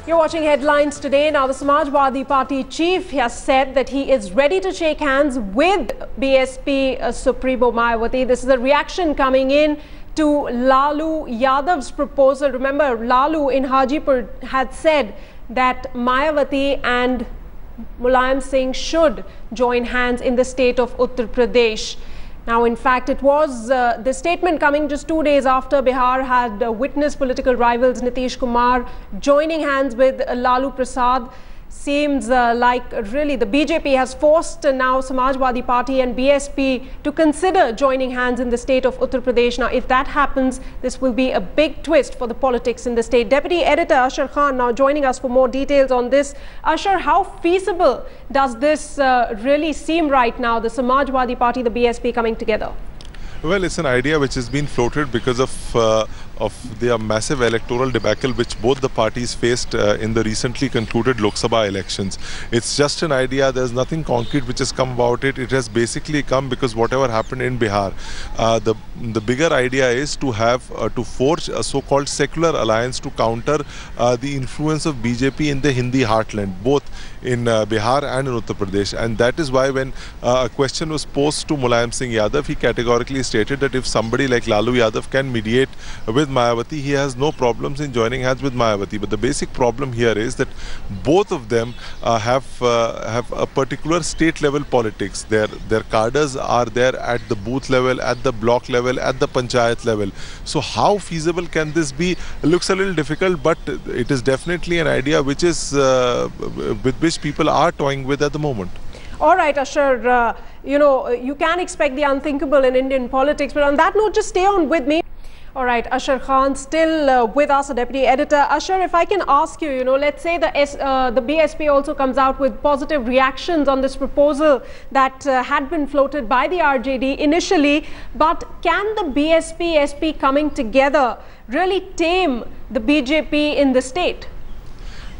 You're watching Headlines today. Now, the Samajwadi Party chief has said that he is ready to shake hands with BSP Supremo Mayawati. This is a reaction coming in to Lalu Yadav's proposal. Remember, Lalu in Hajipur had said that Mayawati and Mulayam Singh should join hands in the state of Uttar Pradesh. Now, in fact, it was the statement coming just 2 days after Bihar had witnessed political rivals Nitish Kumar joining hands with Lalu Prasad. Seems like really the BJP has forced now Samajwadi Party and BSP to consider joining hands in the state of Uttar Pradesh. Now, if that happens, this will be a big twist for the politics in the state. Deputy Editor Ashar Khan now joining us for more details on this. Ashar, how feasible does this really seem right now, the Samajwadi Party, the BSP coming together? Well, it's an idea which has been floated because of the massive electoral debacle which both the parties faced in the recently concluded Lok Sabha elections. It's just an idea. There's nothing concrete which has come about it. It has basically come because whatever happened in Bihar. The bigger idea is to have to forge a so-called secular alliance to counter the influence of BJP in the Hindi heartland, both in Bihar and in Uttar Pradesh. And that is why when a question was posed to Mulayam Singh Yadav, he categorically stated that if somebody like Lalu Yadav can mediate with Mayawati, he has no problems in joining hands with Mayawati. But the basic problem here is that both of them have a particular state level politics. Their cadres are there at the booth level, at the block level, at the panchayat level. So how feasible can this be? It looks a little difficult, but it is definitely an idea which is with which people are toying with at the moment. All right, Ashar, you know, you can expect the unthinkable in Indian politics, but on that note, just stay on with me. All right, Ashar Khan still with us, a deputy editor. Ashar, if I can ask you, you know, let's say the BSP also comes out with positive reactions on this proposal that had been floated by the RJD initially, but can the BSP-SP coming together really tame the BJP in the state?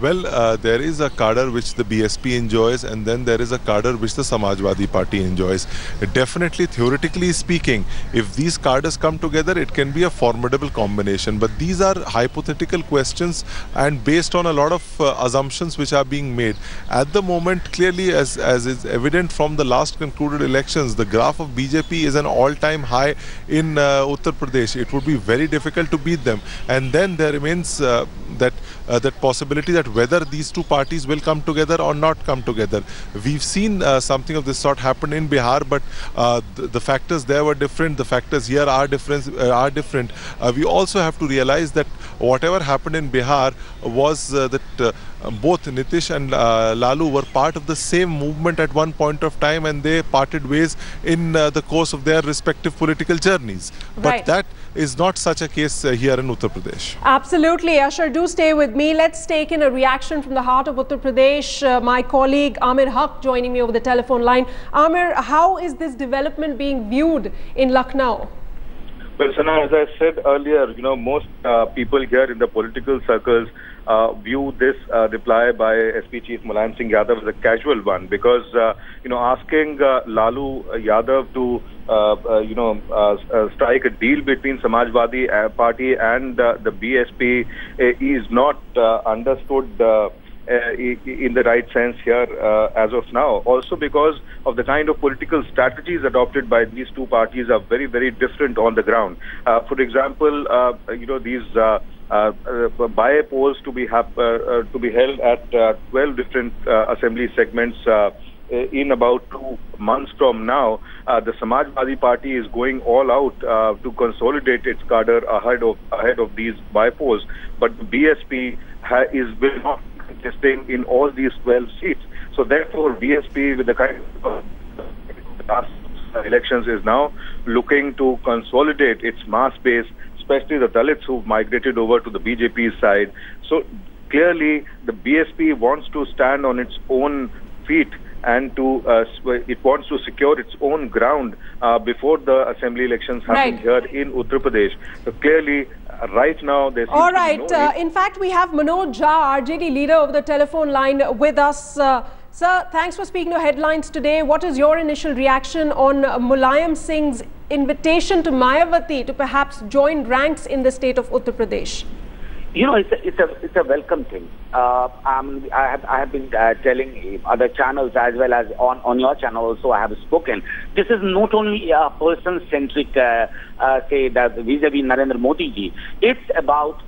Well, there is a cadre which the BSP enjoys, and then there is a cadre which the Samajwadi Party enjoys. Definitely, theoretically speaking, if these cadres come together, it can be a formidable combination. But these are hypothetical questions and based on a lot of assumptions which are being made. At the moment, clearly, as is evident from the last concluded elections, the graph of BJP is an all-time high in Uttar Pradesh. It would be very difficult to beat them. And then there remains that possibility that whether these two parties will come together or not come together. We've seen something of this sort happen in Bihar, but the factors there were different. The factors here are different. We also have to realize that whatever happened in Bihar was that both Nitish and Lalu were part of the same movement at one point of time, and they parted ways in the course of their respective political journeys. But that is not such a case here in Uttar Pradesh. Absolutely. Ashar, do stay with me. Let's take in a reaction from the heart of Uttar Pradesh. My colleague Amir Haq joining me over the telephone line. Amir, how is this development being viewed in Lucknow? Well, Sana, as I said earlier, you know, most people here in the political circles view this reply by SP Chief Mulayam Singh Yadav as a casual one, because, you know, asking Lalu Yadav to, strike a deal between Samajwadi Party and the BSP is not understood in the right sense here as of now. Also because of the kind of political strategies adopted by these two parties are very, very different on the ground. For example, these by-polls to be held at 12 different assembly segments in about 2 months from now. The Samajwadi Party is going all out to consolidate its cadre ahead of these by-polls, but the BSP will not contesting in all these 12 seats. So therefore, BSP, with the kind of last elections, is now looking to consolidate its mass base, especially the Dalits who've migrated over to the BJP side. So clearly, the BSP wants to stand on its own feet and it wants to secure its own ground before the assembly elections happen here in Uttar Pradesh. So clearly, right now, there's all right. In fact, we have Manoj Jha, RJD leader, over the telephone line with us. Sir, thanks for speaking to Headlines today. What is your initial reaction on Mulayam Singh's invitation to Mayawati to perhaps join ranks in the state of Uttar Pradesh? You know, it's a welcome thing. I have been telling other channels as well as on your channel also. I have spoken. This is not only a person-centric, say that vis-a-vis Narendra Modi ji. It's about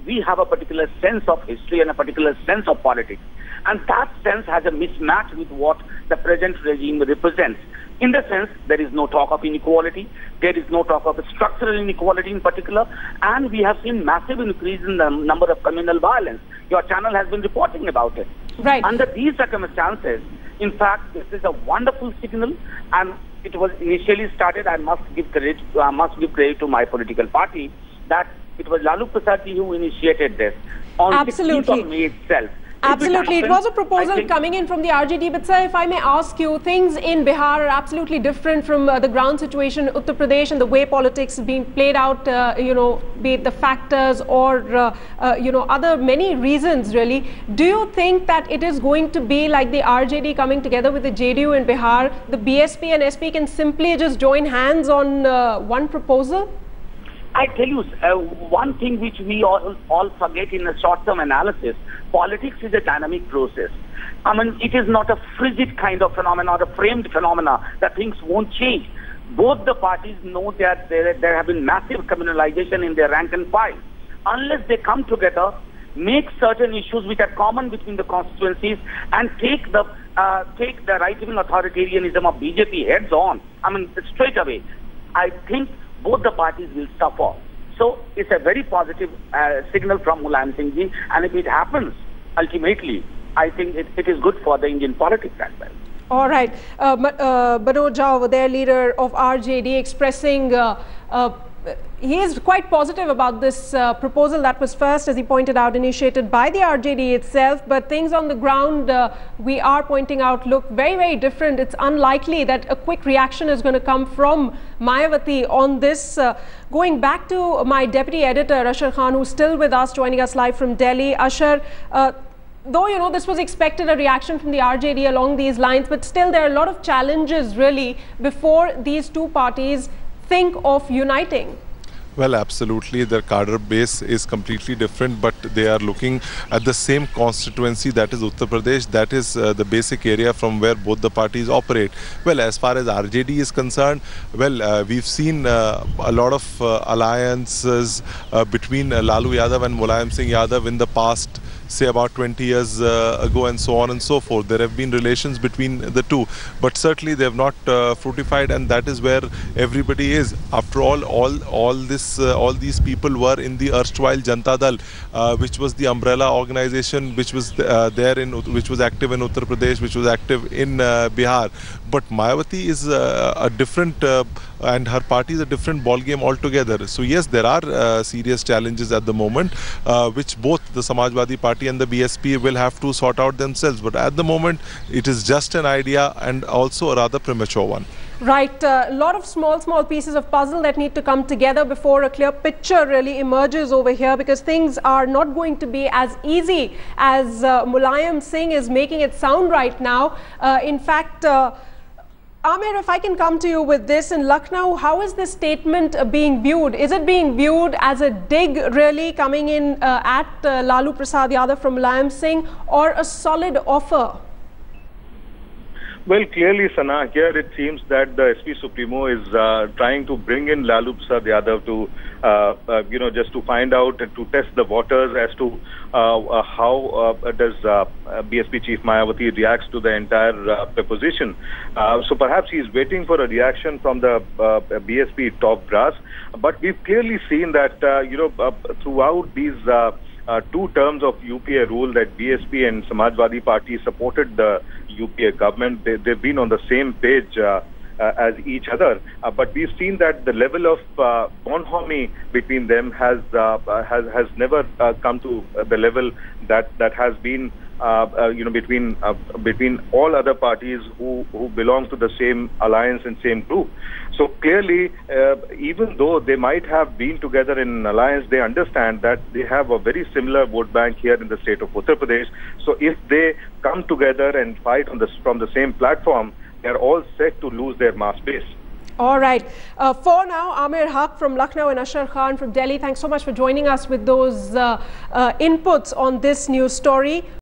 we have a particular sense of history and a particular sense of politics, and that sense has a mismatch with what the present regime represents. In the sense, there is no talk of inequality, there is no talk of structural inequality in particular, and we have seen massive increase in the number of communal violence. Your channel has been reporting about it. Right. Under these circumstances, in fact, this is a wonderful signal, and it was initially started. I must give credit to my political party that it was Lalu Prasad who initiated this on 16th of May itself. Absolutely. It was a proposal coming in from the RJD. But sir, if I may ask you, things in Bihar are absolutely different from the ground situation in Uttar Pradesh and the way politics is being played out, be it the factors or, other many reasons really. Do you think that it is going to be like the RJD coming together with the JDU in Bihar? The BSP and SP can simply just join hands on one proposal? I tell you, one thing which we all forget in a short-term analysis, politics is a dynamic process. I mean, it is not a frigid kind of phenomena or a framed phenomena that things won't change. Both the parties know that there have been massive communalization in their rank and file. Unless they come together, make certain issues which are common between the constituencies and take the right-wing authoritarianism of BJP heads on, I mean, straight away, I think both the parties will suffer. So it's a very positive signal from Mulayam Singh ji, and if it happens, ultimately, I think it is good for the Indian politics as well. All right. Manoj Jha over there, leader of RJD, expressing he is quite positive about this proposal that was first, as he pointed out, initiated by the RJD itself. But things on the ground, we are pointing out, look very, very different. It's unlikely that a quick reaction is going to come from Mayawati on this. Going back to my deputy editor, Ashar Khan, who's still with us, joining us live from Delhi. Ashar, though, this was expected, a reaction from the RJD along these lines, but still there are a lot of challenges really before these two parties think of uniting. Well, absolutely. Their cadre base is completely different, but they are looking at the same constituency, that is Uttar Pradesh. That is the basic area from where both the parties operate. Well, as far as RJD is concerned, well, we've seen a lot of alliances between Lalu Yadav and Mulayam Singh Yadav in the past, say about 20 years ago, and so on and so forth. There have been relations between the two, but certainly they have not fructified, and that is where everybody is. After all these people were in the erstwhile Janata Dal, which was the umbrella organization which was which was active in Uttar Pradesh, which was active in Bihar. But Mayawati is a different, and her party is a different ballgame altogether. So yes, there are serious challenges at the moment, which both the Samajwadi Party and the BSP will have to sort out themselves. But at the moment, it is just an idea, and also a rather premature one. Right, a lot of small pieces of puzzle that need to come together before a clear picture really emerges over here, because things are not going to be as easy as Mulayam Singh is making it sound right now. In fact, Amir, if I can come to you with this, in Lucknow, how is this statement being viewed? Is it being viewed as a dig really coming in at Lalu Prasad Yadav from Mulayam Singh, or a solid offer? Well, clearly, Sana, here it seems that the SP Supremo is trying to bring in Lalu Prasad Yadav to, just to find out and to test the waters as to how does BSP Chief Mayawati reacts to the entire proposition. So perhaps he is waiting for a reaction from the BSP top brass. But we've clearly seen that, throughout these 2 terms of UPA rule, that BSP and Samajwadi Party supported the UPA government. They've been on the same page as each other, but we've seen that the level of bonhomie between them has never come to the level that has been between all other parties who belong to the same alliance and same group. So clearly, even though they might have been together in an alliance, they understand that they have a very similar vote bank here in the state of Uttar Pradesh. So if they come together and fight from the same platform, they are all set to lose their mass base. All right. For now, Amir Haq from Lucknow and Ashar Khan from Delhi, thanks so much for joining us with those inputs on this news story.